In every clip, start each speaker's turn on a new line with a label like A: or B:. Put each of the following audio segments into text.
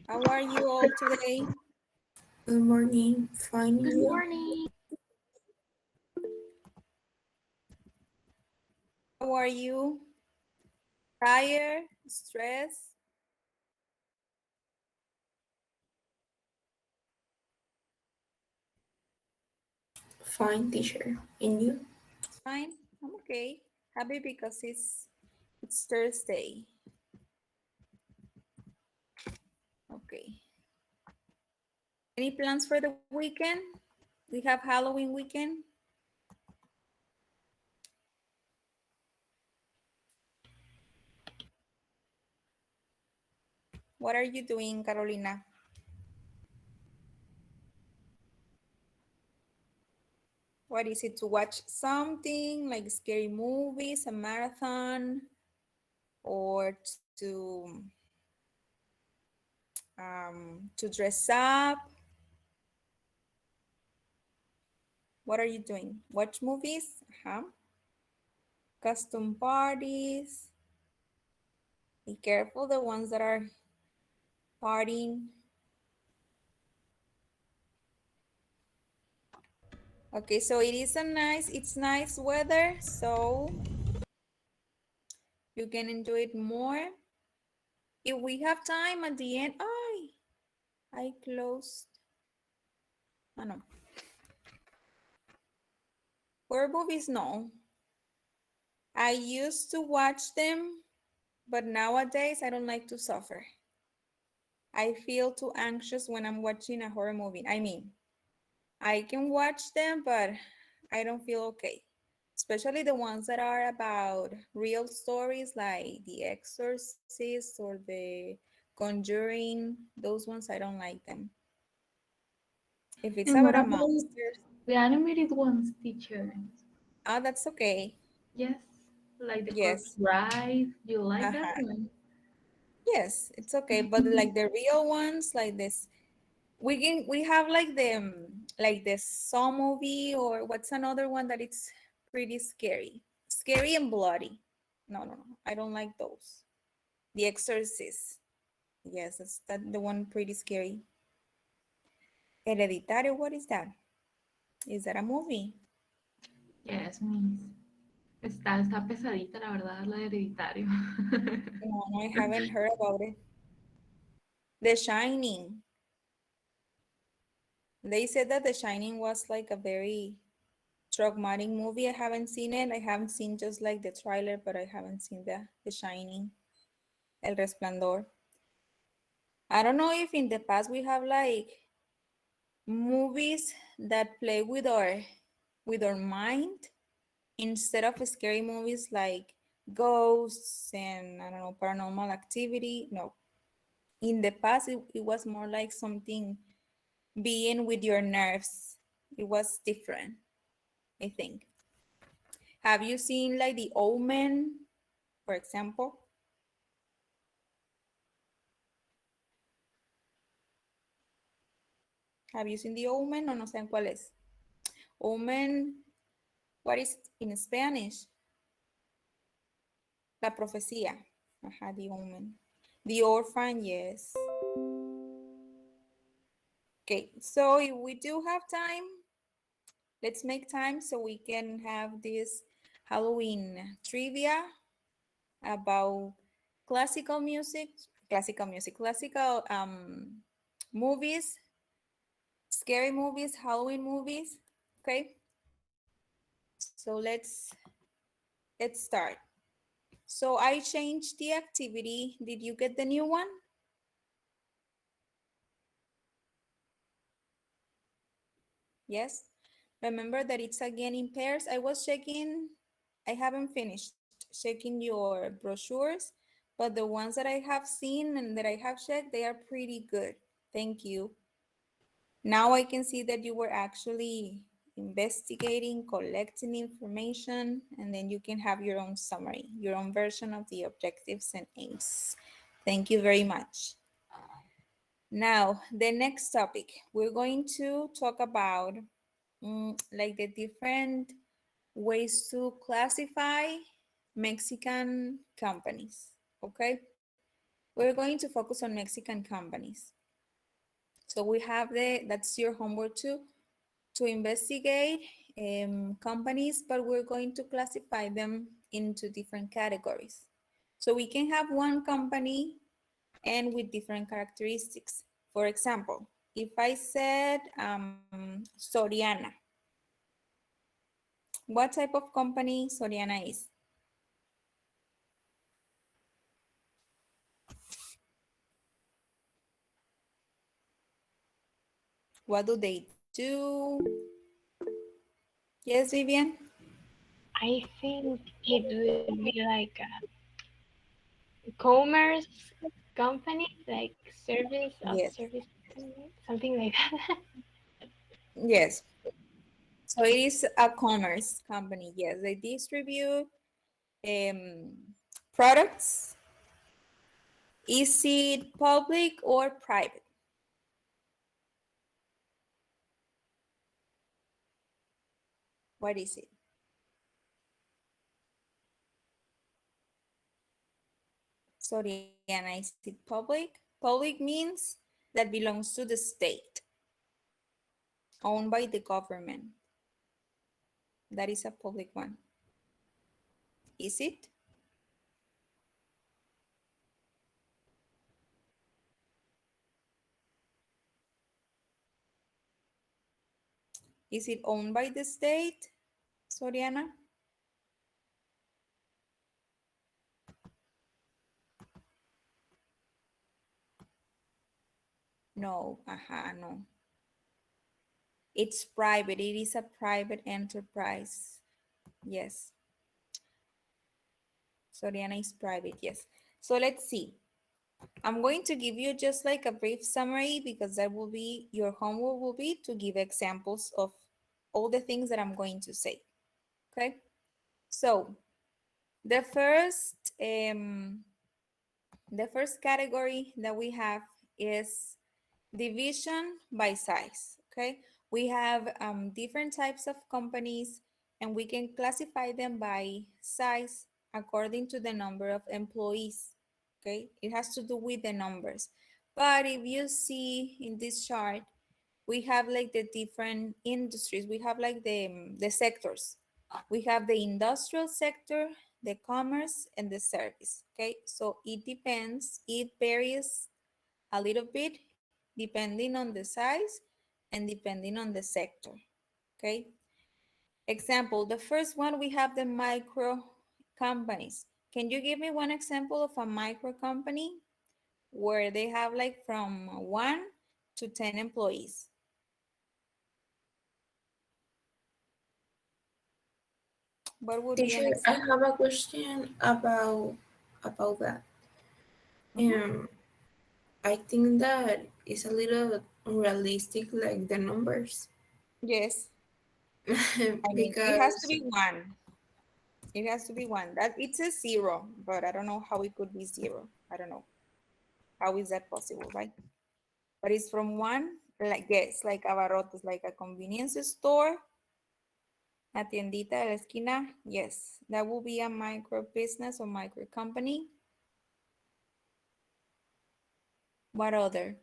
A: How are you all today?
B: Good morning, fine
C: Good
B: you.
C: morning.
A: How are you? Tired? Stressed?
B: Fine teacher. And you?
A: It's fine. I'm okay. Happy because it's Thursday. Okay. Any plans for the weekend? We have Halloween weekend. What are you doing, Carolina? What is it, to watch something like scary movies, a marathon, or to dress up? What are you doing? Watch movies? Custom parties. Be careful, the ones that are partying. Okay, so it's nice weather, so you can enjoy it more. If we have time at the end, I closed. Oh no. Horror movies, no. I used to watch them, but nowadays I don't like to suffer. I feel too anxious when I'm watching a horror movie. I mean, I can watch them, but I don't feel okay. Especially the ones that are about real stories like The Exorcist or The Conjuring. Those ones, I don't like them. If it's
C: And what
A: about a
C: about
A: monster,
C: the animated ones, teacher?
A: that's okay.
C: Yes, like the Corpse
A: Yes.
C: Bride. You like that
A: Uh-huh.
C: one?
A: Yes, it's okay. But like the real ones, like this, we have like the Saw movie, or what's another one that it's pretty scary. Scary and bloody. No. I don't like those. The Exorcist. Yes, that's the one pretty scary. Hereditario, what is that? Is that a movie?
C: Yes, miss. Está pesadita, la verdad, la de Hereditario.
A: No, I haven't heard about it. The Shining. They said that The Shining was like a very traumatic movie. I haven't seen it. I haven't seen just like the trailer, but I haven't seen the Shining, El Resplandor. I don't know if in the past we have like movies that play with our mind instead of scary movies like ghosts and I don't know, paranormal activity. No. In the past it was more like something being with your nerves. It was different, I think. Have you seen like The Omen, for example? Have you seen The Omen? No, no sé cuál es. Omen, what is it in Spanish? La profecía. Ajá, The Omen. The Orphan, yes. Okay, so if we do have time, let's make time so we can have this Halloween trivia about classical movies, scary movies, Halloween movies. Okay, so let's start. So I changed the activity. Did you get the new one? Yes. Remember that it's again in pairs. I haven't finished checking your brochures, but the ones that I have seen and that I have checked, they are pretty good. Thank you. Now I can see that you were actually investigating, collecting information, and then you can have your own summary, your own version of the objectives and aims. Thank you very much. Now, the next topic, we're going to talk about like the different ways to classify Mexican companies, okay? We're going to focus on Mexican companies. So we have that's your homework too, to investigate companies, but we're going to classify them into different categories. So we can have one company and with different characteristics. For example, if I said Soriana, what type of company Soriana is? What do they do? Yes, Vivian?
D: I think it would be like a commerce company, like service of
A: Yes.
D: service, something like that.
A: Yes. So it is a commerce company. Yes, they distribute um, products. Is it public or private? What is it? Soriana, is it public? Public means that belongs to the state, owned by the government. That is a public one. Is it? Is it owned by the state, Soriana? No, no. It's private. It is a private enterprise. Yes, Soriana is private. Yes. So let's see. I'm going to give you just like a brief summary because that will be your homework will be to give examples of all the things that I'm going to say. Okay. So the first um, the first category that we have is division by size. Okay. We have different types of companies and we can classify them by size according to the number of employees. Okay. It has to do with the numbers. But if you see in this chart, we have like the different industries. We have like the sectors. We have the industrial sector, the commerce, and the service. Okay. So it depends, it varies a little bit depending on the size and depending on the sector. Okay. Example, the first one we have the micro companies. Can you give me one example of a micro company where they have like from 1 to 10 employees? What would be an
B: Teacher, I
A: example?
B: have a question about that.
A: Mhm.
B: Um, I think that is a little unrealistic, like the numbers,
A: Yes. I mean, it has to
B: because
A: be one. It has to be one. That it's a zero, but I don't know how it could be zero. I don't know. How is that possible, right? But it's from one, like yes, like abarrotes, like a convenience store, a tiendita de la esquina. Yes, that will be a micro business or micro company. What other?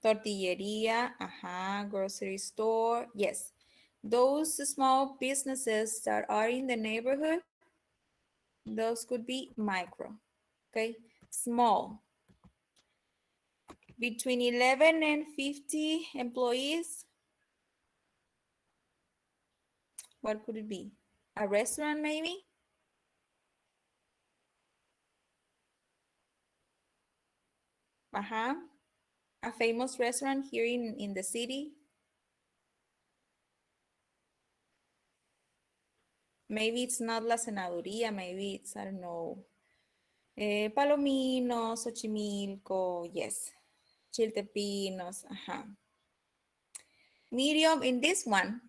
A: Tortilleria, grocery store. Yes, those small businesses that are in the neighborhood, those could be micro. Okay, small. Between 11 and 50 employees, what could it be? A restaurant, maybe? Uh-huh. A famous restaurant here in the city. Maybe it's not La Senaduría, maybe it's, I don't know, Palomino, Xochimilco, yes. Chiltepinos, Medium, in this one,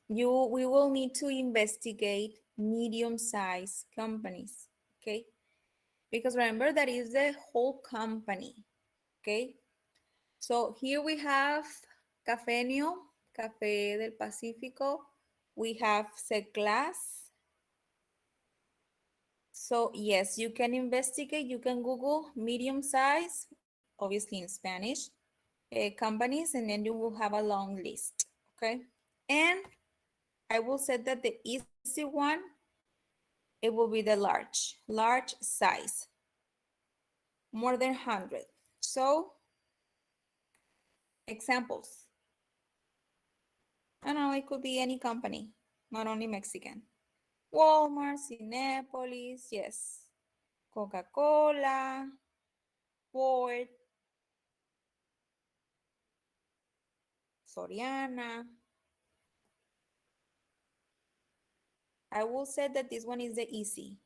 A: we will need to investigate medium-sized companies, okay? Because remember that is the whole company, okay? So here we have Cafenio, Café del Pacífico. We have Seclas. So yes, you can investigate, you can Google medium size, obviously in Spanish, companies, and then you will have a long list, okay? And I will say that the easy one, it will be the large size, more than 100. So examples, I don't know, it could be any company, not only Mexican. Walmart, Cinepolis, yes. Coca-Cola, Ford, Soriana. I will say that this one is the easy.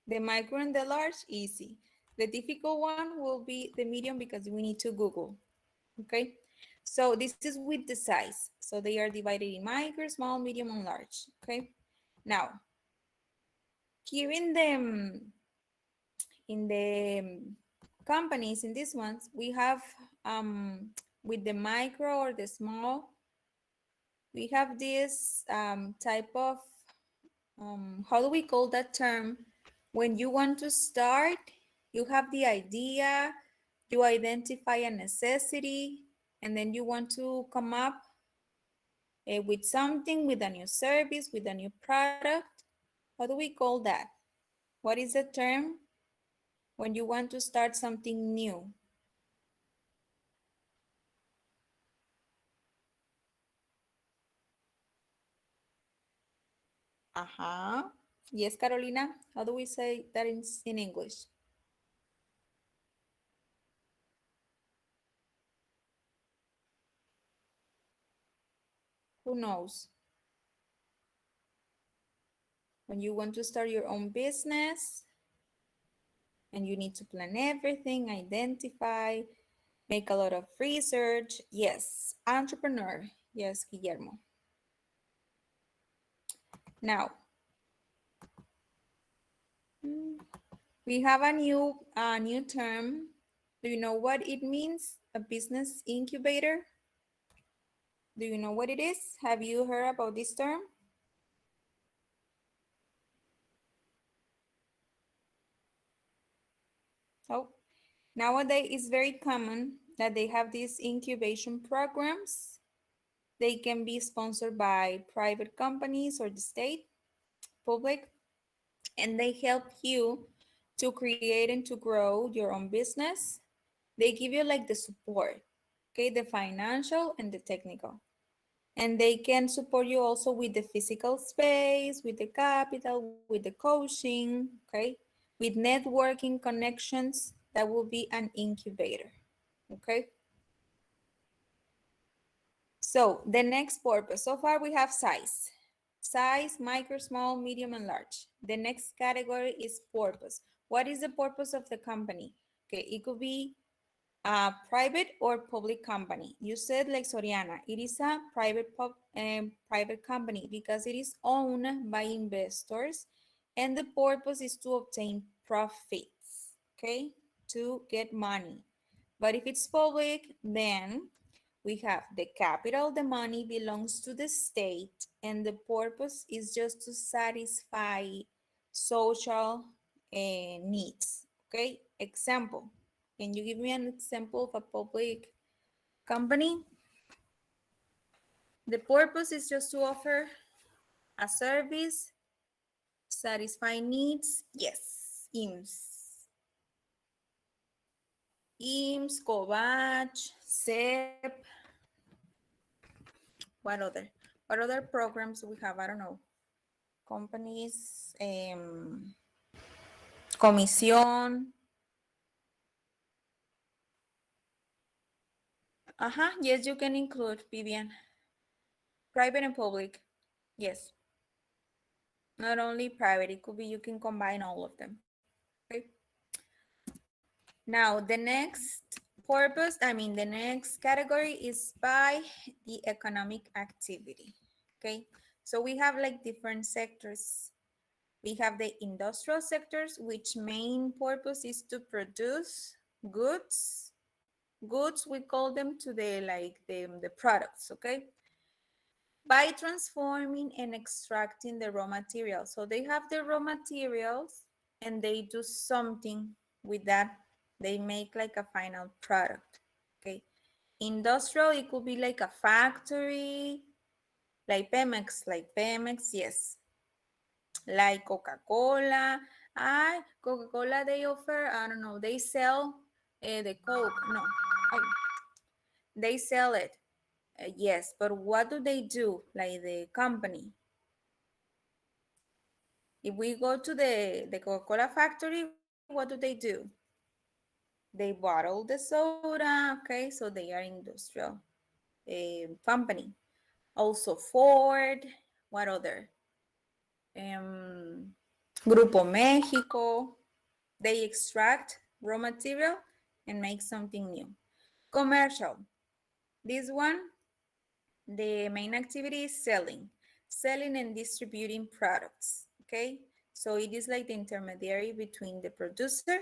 A: The micro and the large, easy. The difficult one will be the medium because we need to Google, okay? So this is with the size. So they are divided in micro, small, medium, and large, okay? Now, here in the companies, in these ones, we have with the micro or the small, we have this type of how do we call that term? When you want to start, you have the idea, you identify a necessity, and then you want to come up with something, with a new service, with a new product. How do we call that? What is the term when you want to start something new? Uh-huh. Yes, Carolina. How do we say that in English? Who knows? When you want to start your own business and you need to plan everything, identify, make a lot of research. Yes, entrepreneur. Yes, Guillermo. Now, mm, we have a new term. Do you know what it means? A business incubator? Do you know what it is? Have you heard about this term? Oh, nowadays it's very common that they have these incubation programs. They can be sponsored by private companies or the state, public, and they help you to create and to grow your own business. They give you like the support, okay, the financial and the technical. And they can support you also with the physical space, with the capital, with the coaching, okay, with networking connections. That will be an incubator, okay? So the next purpose, so far we have size, micro, small, medium, and large. The next category is purpose. What is the purpose of the company? Okay, it could be a private or public company. You said like Soriana, it is a private company because it is owned by investors and the purpose is to obtain profits, okay, to get money. But if it's public, then we have the capital, the money belongs to the state, and the purpose is just to satisfy social needs. Okay, example. Can you give me an example of a public company? The purpose is just to offer a service, satisfy needs. Yes, IMSS, Covach, SEP. What other? What other programs we have? I don't know. Companies, comisión. Yes, you can include, Vivian. Private and public. Yes. Not only private, it could be you can combine all of them. Okay. Now, the next category is by the economic activity. Okay. So we have like different sectors. We have the industrial sectors, which main purpose is to produce goods. Goods, we call them to the products, okay? By transforming and extracting the raw materials. So they have the raw materials and they do something with that. They make like a final product. Okay. Industrial, it could be like a factory, like Pemex, yes. Like Coca-Cola. Coca-Cola, they offer, I don't know, they sell the Coke. No, they sell it. Yes, but what do they do? Like the company. If we go to the Coca-Cola factory, what do? They bottle the soda, okay? So they are industrial company. Also Ford, what other? Um, Grupo México. They extract raw material and make something new. Commercial. This one, the main activity is selling and distributing products, okay? So it is like the intermediary between the producer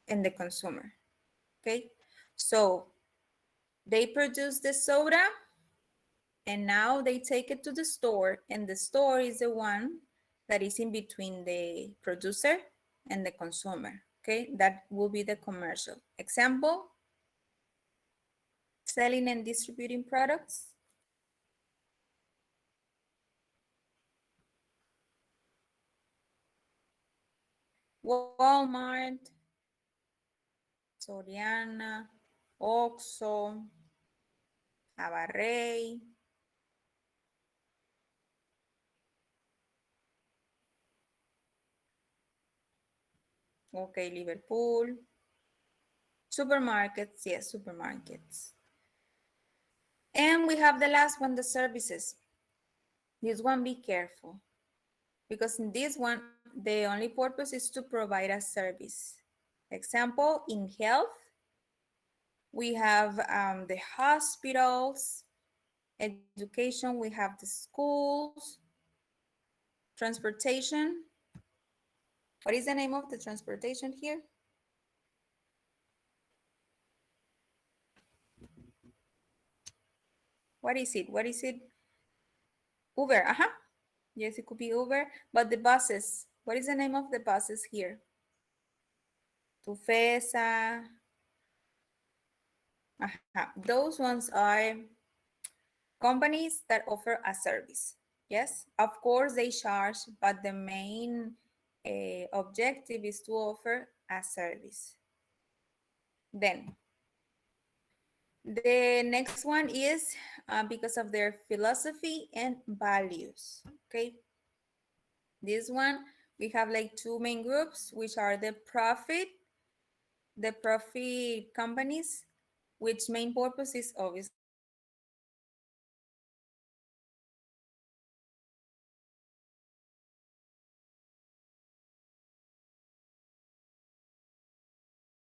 A: and the consumer, okay? So they produce the soda and now they take it to the store, and the store is the one that is in between the producer and the consumer, okay? That will be the commercial. Example, selling and distributing products. Walmart, Soriana, Oxxo, Abarrey, okay, Liverpool, supermarkets, yes, supermarkets. And we have the last one, the services. This one, be careful, because in this one, the only purpose is to provide a service. Example, in health, we have the hospitals, education, we have the schools, transportation. What is the name of the transportation here? What is it? What is it? Uber, Yes, it could be Uber, but the buses, what is the name of the buses here? Tufesa, those ones are companies that offer a service. Yes, of course they charge, but the main objective is to offer a service. Then the next one is because of their philosophy and values. Okay, this one we have like two main groups, which are the profit companies, which main purpose is obviously to generate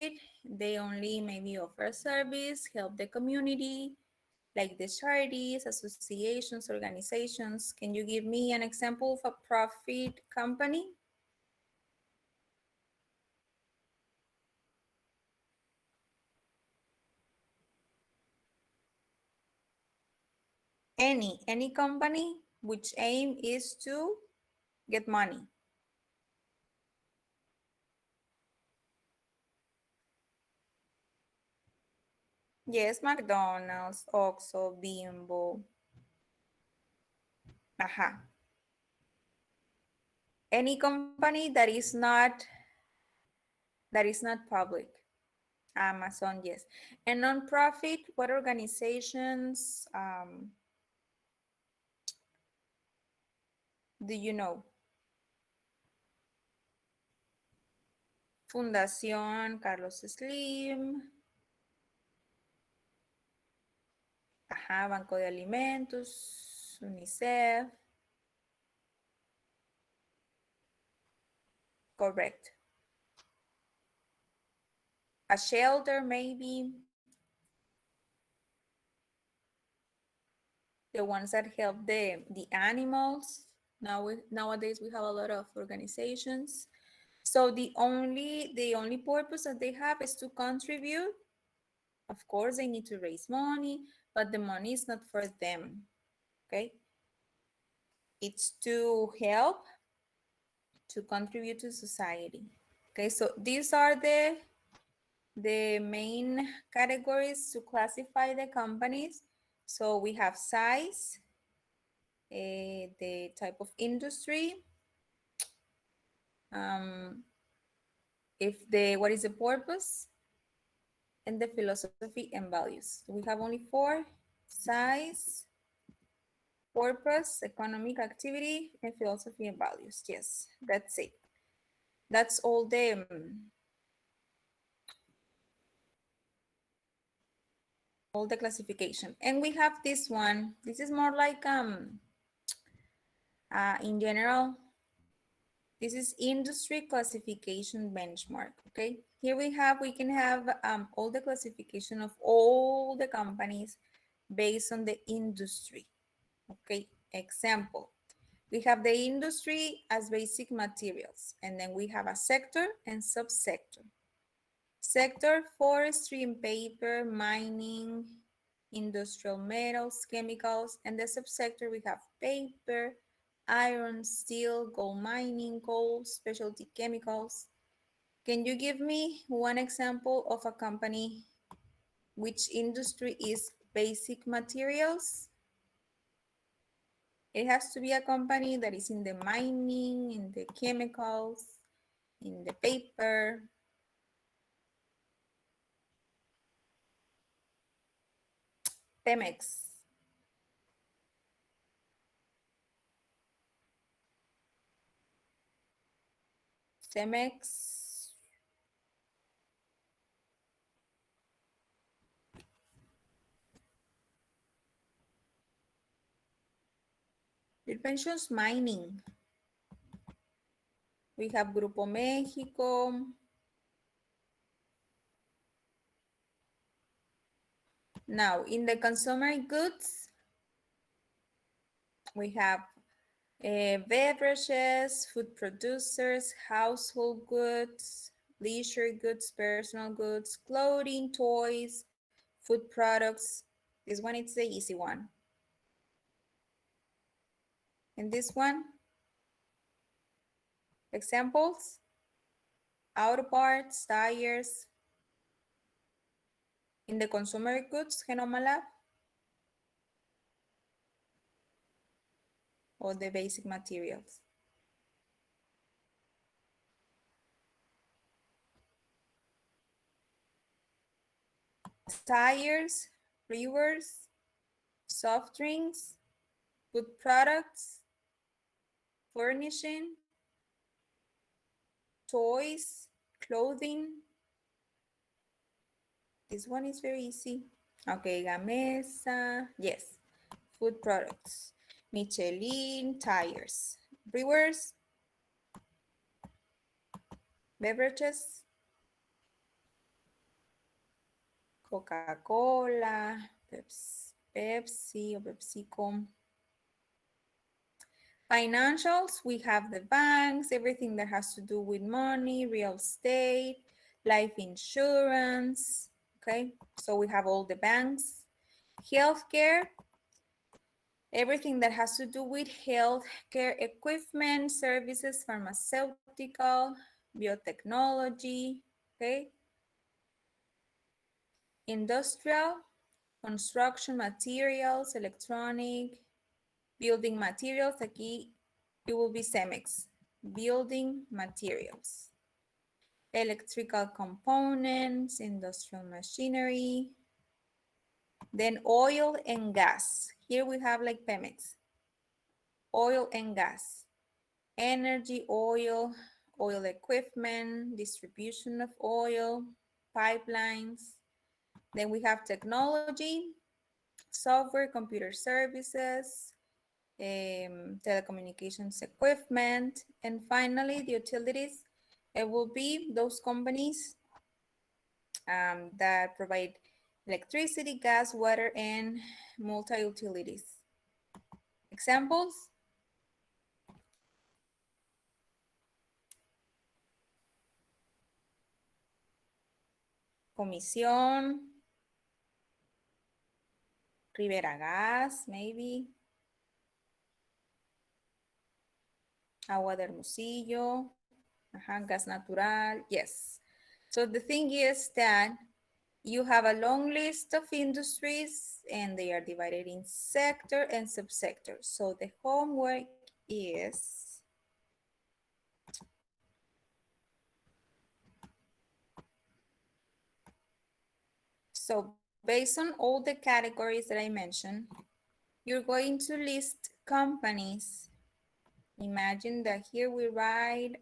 A: profit. Non-profit, they only maybe offer service, help the community, like the charities, associations, organizations. Can you give me an example of a profit company? Any company which aim is to get money. Yes, McDonald's, Oxxo, Bimbo. Aha. Any company that is not public. Amazon, yes. And non-profit, what organizations do you know? Fundación Carlos Slim, Banco de Alimentos, UNICEF, correct. A shelter maybe, the ones that help the animals. Nowadays we have a lot of organizations. So the only purpose that they have is to contribute. Of course, they need to raise money, but the money is not for them. Okay, it's to help to contribute to society. Okay, so these are the main categories to classify the companies. So we have size, the type of industry, um, if the what is the purpose, and the philosophy and values. We have only four: size, purpose, economic activity, and philosophy and values. Yes, that's it. That's all the classification. And we have this one. This is more like in general. This is industry classification benchmark. Okay. Here we can have all the classification of all the companies based on the industry. Okay. Example. We have the industry as basic materials, and then we have a sector and subsector. Sector, forestry and paper, mining, industrial metals, chemicals, and the subsector we have paper, iron, steel, gold mining, coal, specialty chemicals. Can you give me one example of a company which industry is basic materials? It has to be a company that is in the mining, in the chemicals, in the paper. Pemex. Cemex. It mentions mining. We have Grupo México. Now, in the consumer goods, we have beverages, food producers, household goods, leisure goods, personal goods, clothing, toys, food products. This one is the easy one. And this one, examples, auto parts, tires. In the consumer goods, Genoma Lab, or the basic materials. Tires, brewers, soft drinks, food products, furnishing, toys, clothing. This one is very easy. Okay, Gamesa, yes, food products. Michelin, tires. Brewers, beverages, Coca-Cola, Pepsi or PepsiCo. Financials, we have the banks, everything that has to do with money, real estate, life insurance, okay? So we have all the banks. Healthcare, everything that has to do with healthcare equipment, services, pharmaceutical, biotechnology, okay? Industrial, construction materials, electronic, building materials. Aquí it will be CEMEX, building materials. Electrical components, industrial machinery. Then oil and gas. Here we have like Pemex. Oil and gas. Energy, oil equipment, distribution of oil, pipelines. Then we have technology, software, computer services, telecommunications equipment, and finally the utilities. It will be those companies that provide electricity, gas, water, and multi-utilities. Examples, Comisión, Rivera Gas, maybe. Agua de Hermosillo, gas natural, yes. So the thing is that you have a long list of industries and they are divided in sector and subsector. So the homework is so based on all the categories that I mentioned, you're going to list companies. Imagine that here we write,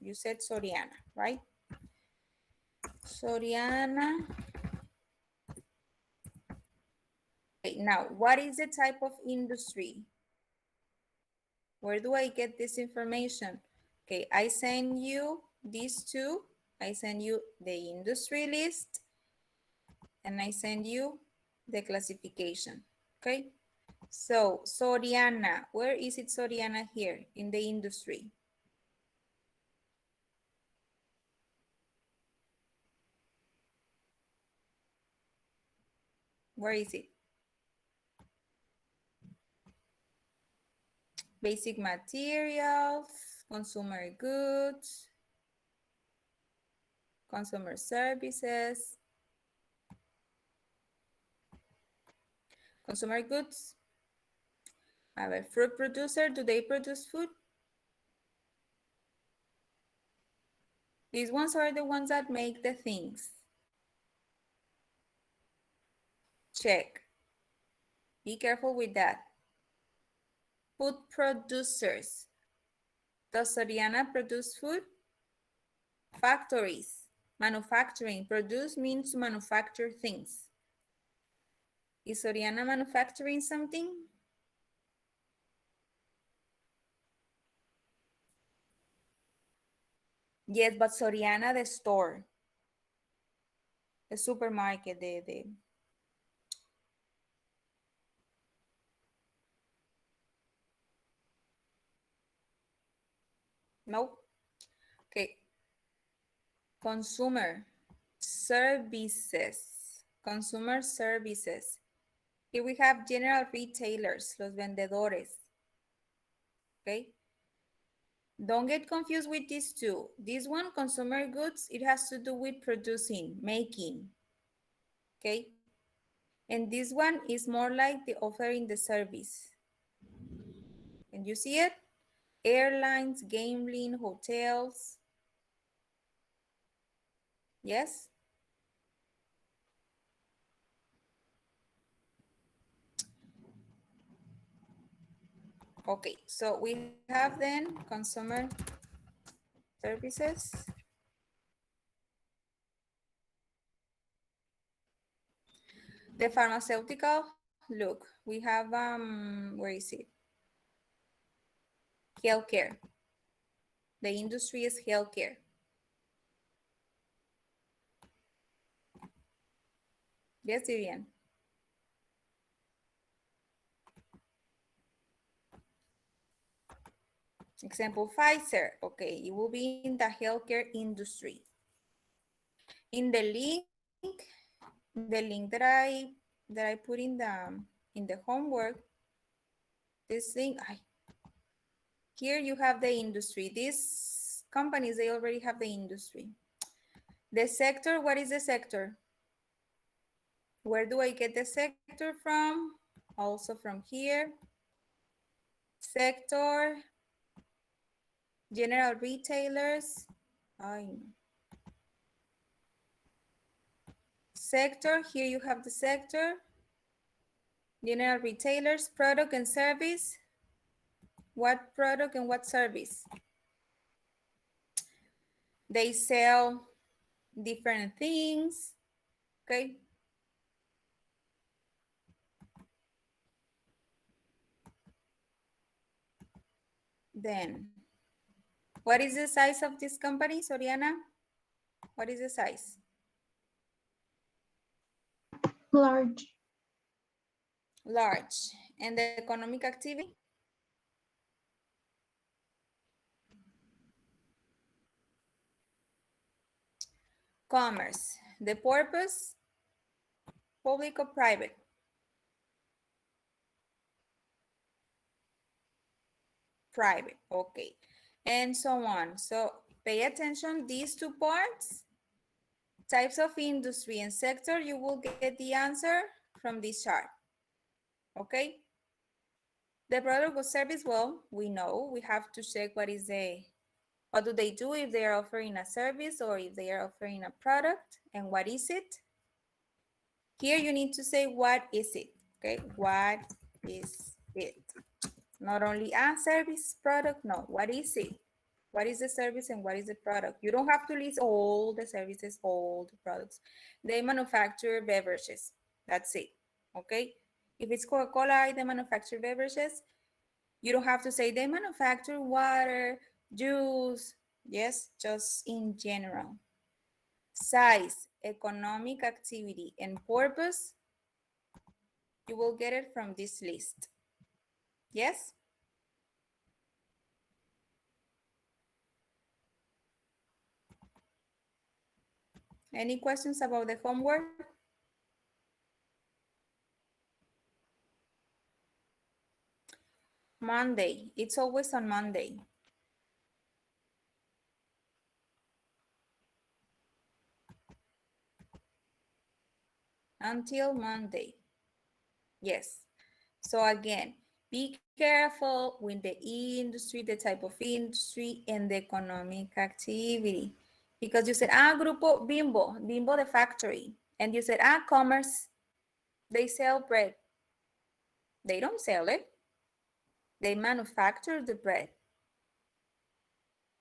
A: you said Soriana, right? Soriana. Okay, now what is the type of industry? Where do I get this information? Okay, I send you these two. I send you the industry list and I send you the classification. Okay, so Soriana, where is it Soriana here in the industry? Where is it? Basic materials, consumer goods, consumer services, consumer goods. A fruit producer, do they produce food? These ones are the ones that make the things. Check. Be careful with that. Food producers. Does Soriana produce food? Factories. Manufacturing. Produce means to manufacture things. Is Soriana manufacturing something? Yes, but Soriana, the store, the supermarket, nope. Okay, consumer services, consumer services. Here we have general retailers, los vendedores. Okay, don't get confused with these two. This one, consumer goods, it has to do with producing, making. Okay, and this one is more like the offering the service. Can you see it? Airlines, gambling, hotels. Yes? Okay, so we have then consumer services. The pharmaceutical, look, we have, where is it? Healthcare. The industry is healthcare. Yes, Vivian. Example, Pfizer. Okay, it will be in the healthcare industry. In the link that I put in the homework, this thing, here you have the industry. These companies, they already have the industry. The sector, what is the sector? Where do I get the sector from? Also from here. Sector, general retailers. Sector, here you have the sector. General retailers, product and service. What product and what service? They sell different things, okay? Then, what is the size of this company, Soriana? What is the size?
B: Large.
A: Large. And the economic activity? Commerce. The purpose? Public or private? Private, okay. and so on. So pay attention, these two parts, types of industry and sector, you will get the answer from this chart. Okay? The product or service, well, we know we have to check what do they do if they are offering a service or if they are offering a product and what is it. Here you need to say what is it, okay? What is it? Not only a service product, no, what is it? What is the service and what is the product? You don't have to list all the services, all the products. They manufacture beverages. That's it. Okay? If it's Coca-Cola, they manufacture beverages. You don't have to say they manufacture water, juice. Yes, just in general. Size, economic activity, and purpose, you will get it from this list. Yes? Any questions about the homework? Monday. It's always on Monday. Until Monday. Yes. So again, be careful with the industry, the type of industry, and the economic activity. Because you said, Grupo Bimbo, Bimbo the factory. And you said, commerce, they sell bread. They don't sell it. They manufacture the bread.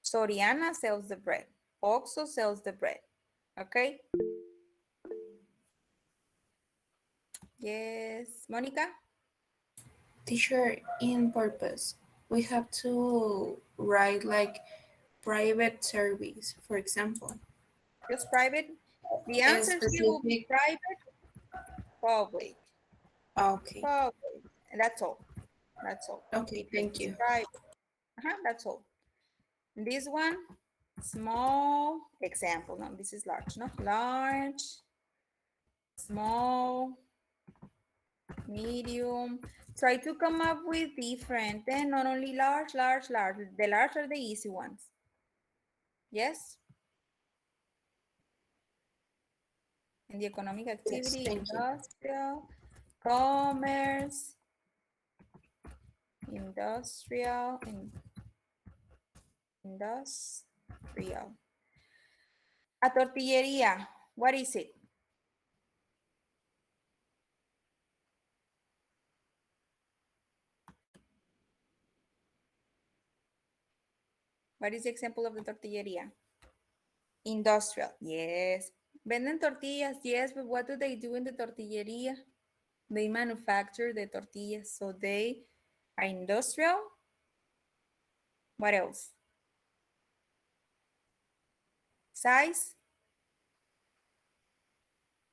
A: Soriana sells the bread. Oxxo sells the bread. Okay? Yes. Monica?
B: Teacher, in purpose, we have to write like private service, for example,
A: Just private? The
B: a
A: answer here will be
B: specific.
A: private, public,
B: Okay,
A: public. And that's all. That's all.
B: okay, thank
A: It's
B: you.
A: private. That's all. This one, small example. No, this is large. No, large, small, medium. Try to come up with different. Then not only large, large, large. The large are the easy ones. Yes. And the economic
B: Yes,
A: activity,
B: thank you.
A: industrial, commerce, industrial, industrial. A tortilleria, what is it? What is the example of the tortilleria? Industrial, yes. Venden tortillas, yes, but what do they do in the tortilleria? They manufacture the tortillas, so they are industrial. What else? Size,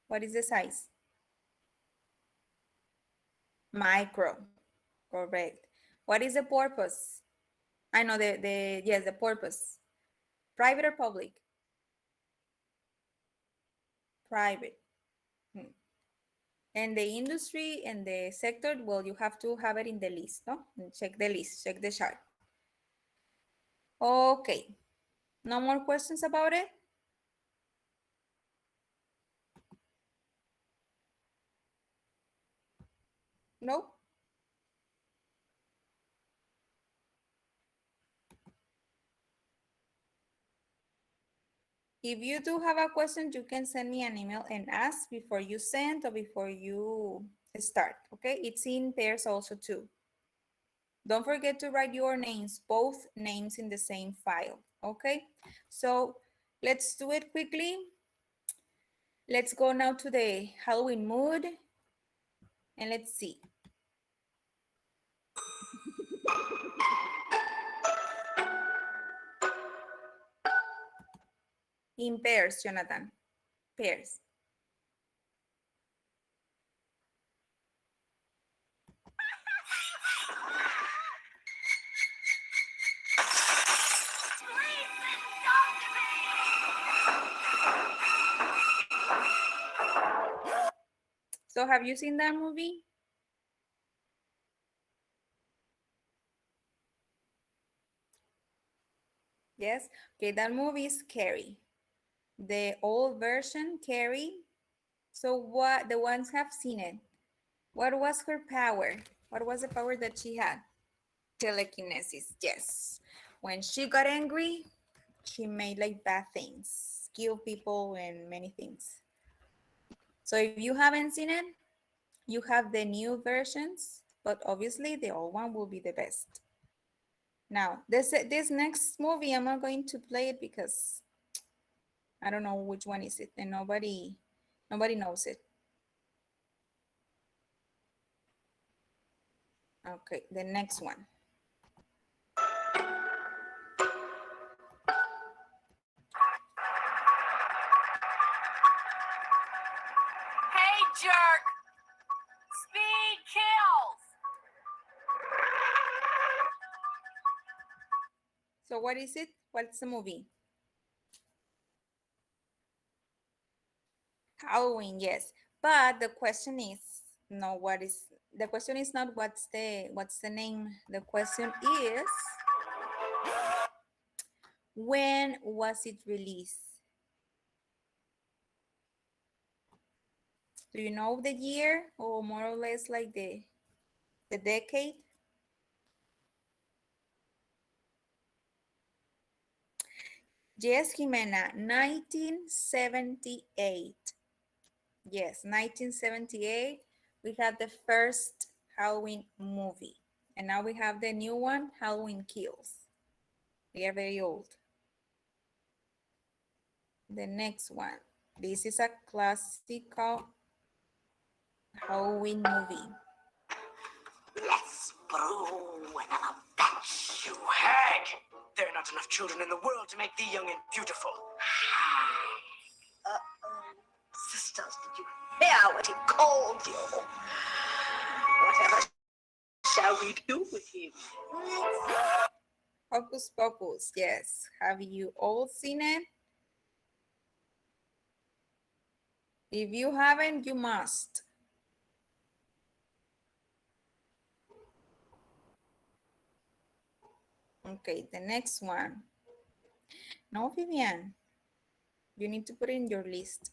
A: what is the size? Micro, correct. What is the purpose? I know yes, the purpose. Private or public? Private. Hmm. And the industry and the sector, well, you have to have it in the list, no? And check the list, check the chart. Okay, no more questions about it? No? If you do have a question, you can send me an email and ask before you send or before you start, okay? It's in pairs also too. Don't forget to write your names, both names in the same file, okay? So let's do it quickly. Let's go now to the Halloween mood and let's see. In pairs, Jonathan, pairs. So have you seen that movie? Yes. Okay, that movie is Carrie. The old version, Carrie. So what the ones have seen it. What was her power? What was the power that she had? Telekinesis, yes. When she got angry, she made like bad things, kill people and many things. So if you haven't seen it, you have the new versions, but obviously the old one will be the best. Now, this next movie, I'm not going to play it because I don't know which one is it, and nobody knows it. Okay, the next one.
E: Hey, jerk! Speed kills!
A: So what is it? What's the movie? Halloween, yes. But the question is, no, what is the question is not what's the name. The question is when was it released? Do you know the year or more or less like the decade? Yes, Jimena, 1978. Yes, 1978. We had the first Halloween movie. And now we have the new one, Halloween Kills. They are very old. The next one. This is a classical Halloween movie.
E: Let's brew another batch, you hag! There are not enough children in the world to make thee young and beautiful. Uh-oh. Sisters, did you hear what he called you? Whatever shall we do with him?
A: Hocus Pocus, yes. Have you all seen it? If you haven't, you must. Okay, the next one. No, Vivian. You need to put it in your list.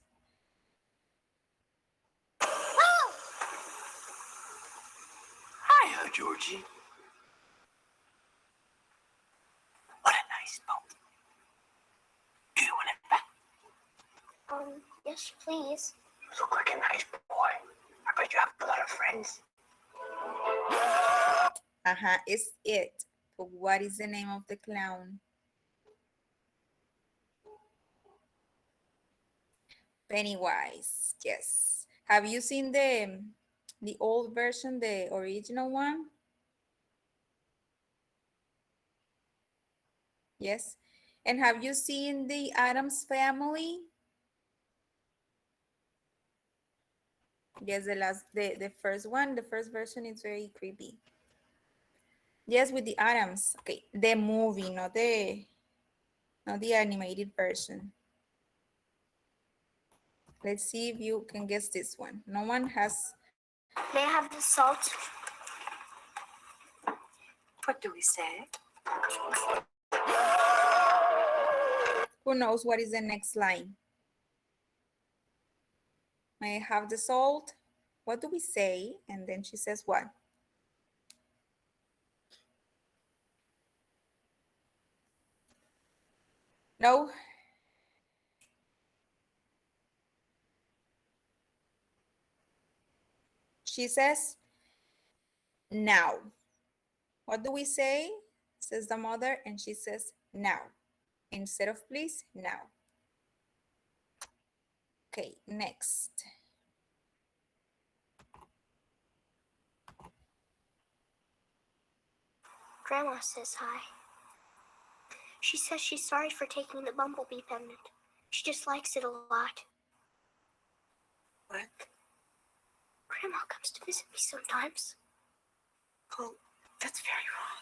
E: Hiya, Georgie. What a nice boat. Do you want it back?
F: Yes, please.
E: You look like a nice boy. I bet you have a lot of friends.
A: It's it. But what is the name of the clown? Pennywise, yes. Have you seen the old version, the original one? Yes. And have you seen the Addams Family? Yes, the first one, the first version is very creepy. Yes, with the Addams. Okay, the movie, not the animated version. Let's see if you can guess this one. No one has.
F: May I have the salt?
E: What do we say?
A: Who knows what is the next line? May I have the salt? What do we say? And then she says what? No? She says now. What do we say? Says the mother, and she says now. Instead of please, now. Okay, next.
F: Grandma says hi. She says she's sorry for taking the bumblebee pendant. She just likes it a lot.
E: What?
F: Grandma comes to visit me sometimes.
E: Oh, that's very wrong.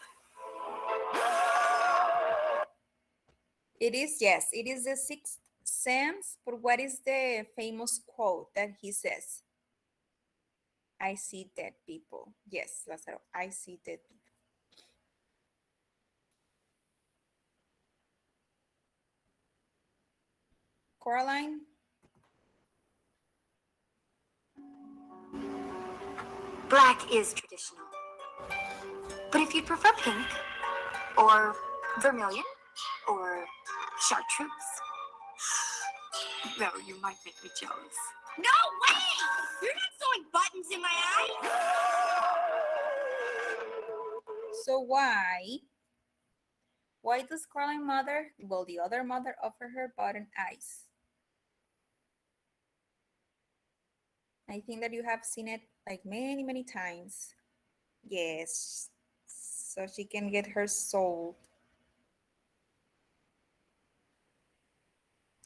A: It is, yes, it is the sixth sense, but what is the famous quote that he says? I see dead people. Yes, Lazaro, I see dead people. Coraline?
E: Black is traditional. But if you'd prefer pink, or vermilion, or chartreuse, though you might make me jealous. No way! You're not sewing buttons in my eye!
A: So why does Coraline mother, well, the other mother offer her button eyes? I think that you have seen it like many, many times. Yes, so she can get her soul.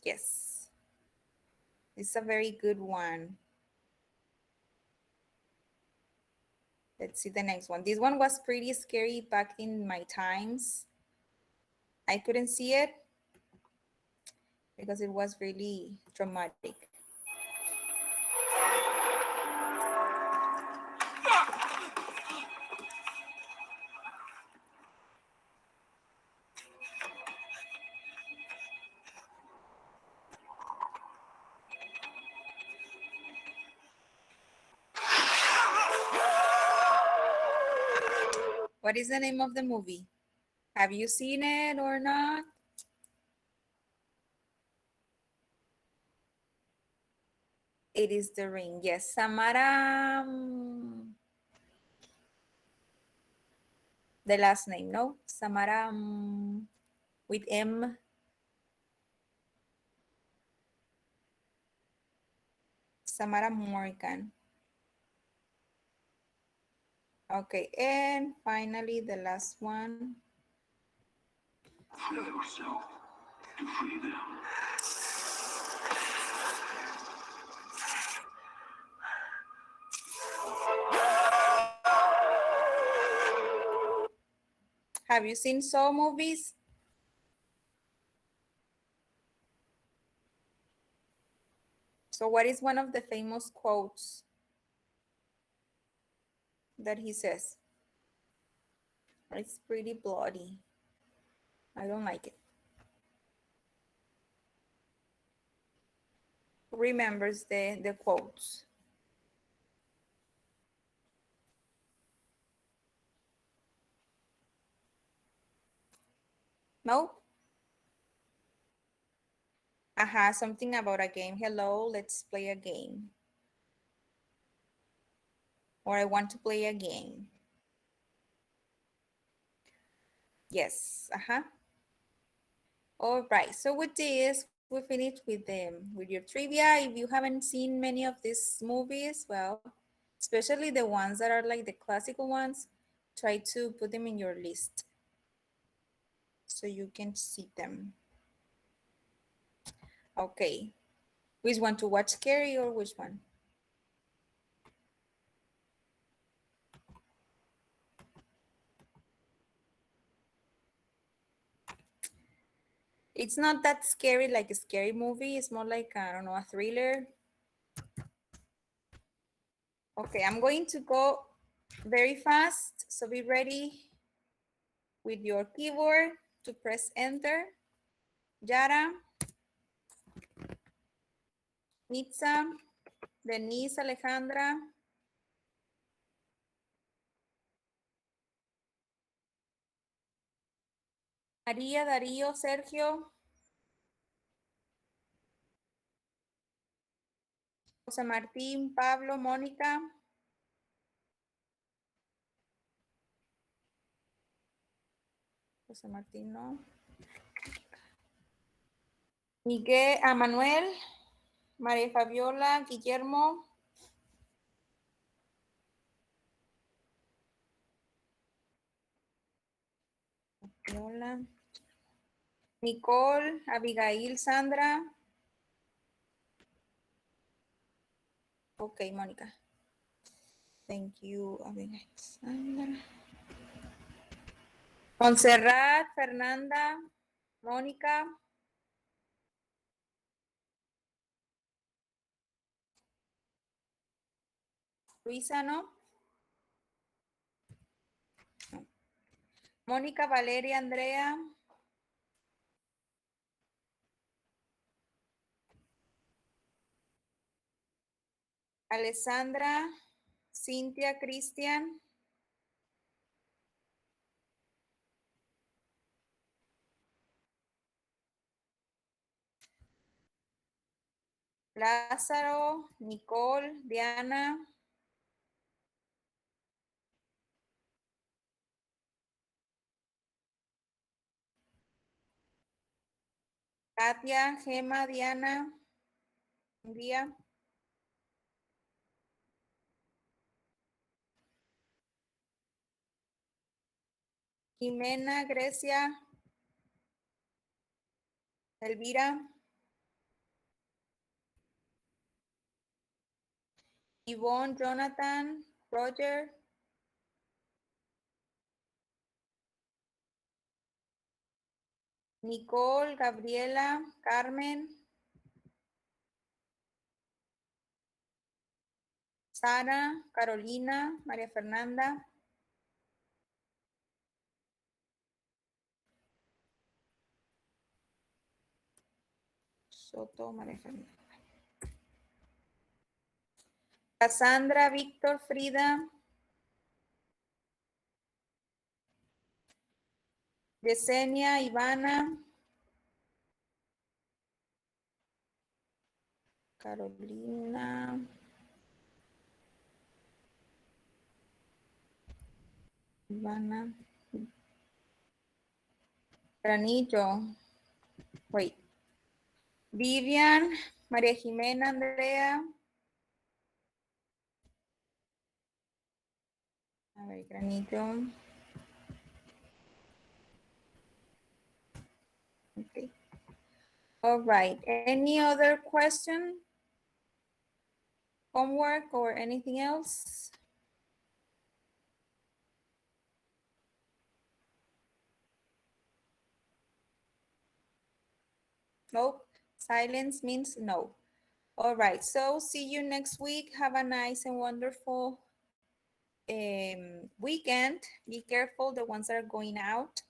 A: Yes, it's a very good one. Let's see the next one. This one was pretty scary back in my times. I couldn't see it because it was really traumatic. What is the name of the movie? Have you seen it or not? It is The Ring. Yes, Samara. The last name, no? Samara with M. Samara Morgan. Okay, and finally the last one.
G: Free yourself to free them.
A: Have you seen Saw movies? So what is one of the famous quotes that he says? It's pretty bloody. I don't like it. Who remembers the quotes? No? Aha, something about a game. Hello, let's play a game. Or I want to play a game. Yes, All right, so with this, we finished with your trivia. If you haven't seen many of these movies, well, especially the ones that are like the classical ones, try to put them in your list so you can see them. Okay, which one to watch, scary or which one? It's not that scary like a scary movie. It's more like, I don't know, a thriller. Okay, I'm going to go very fast, so be ready with your keyboard to press enter. Yara, Nitza, Denise, Alejandra, María, Darío, Sergio, José Martín, Pablo, Mónica, José Martín no, Miguel, a Manuel, María Fabiola, Guillermo, Fabiola, Nicole, Abigail, Sandra. Okay, Mónica. Thank you, Abigail, Sandra. Montserrat, Fernanda, Mónica, Luisa, ¿no? No. Mónica, Valeria, Andrea, Alessandra, Cynthia, Christian, Lázaro, Nicole, Diana, Katia, Gema, Diana, buen día. Jimena, Grecia, Elvira, Yvonne, Jonathan, Roger, Nicole, Gabriela, Carmen, Sara, Carolina, María Fernanda, Soto, María Fernanda, Cassandra, Víctor, Frida, Yesenia, Ivana, Carolina, Ivana, Granillo, wait, Vivian, María Jimena, Andrea, a ver, Granillo, okay. All right, any other question, homework or anything else? Nope, silence means no. All right, so see you next week. Have a nice and wonderful weekend. Be careful, the ones that are going out.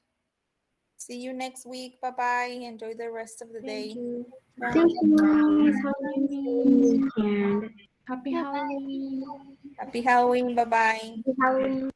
A: See you next week. Bye-bye. Enjoy the rest of the
H: Thank
A: day.
H: you.
D: Thank you,
C: Bye.
D: Miss.
H: Have
D: Have
H: a
D: a
H: nice
D: nice
H: day.
D: weekend.
C: Happy
D: Bye.
C: Halloween.
A: Happy Halloween. Bye-bye.
D: Happy Halloween.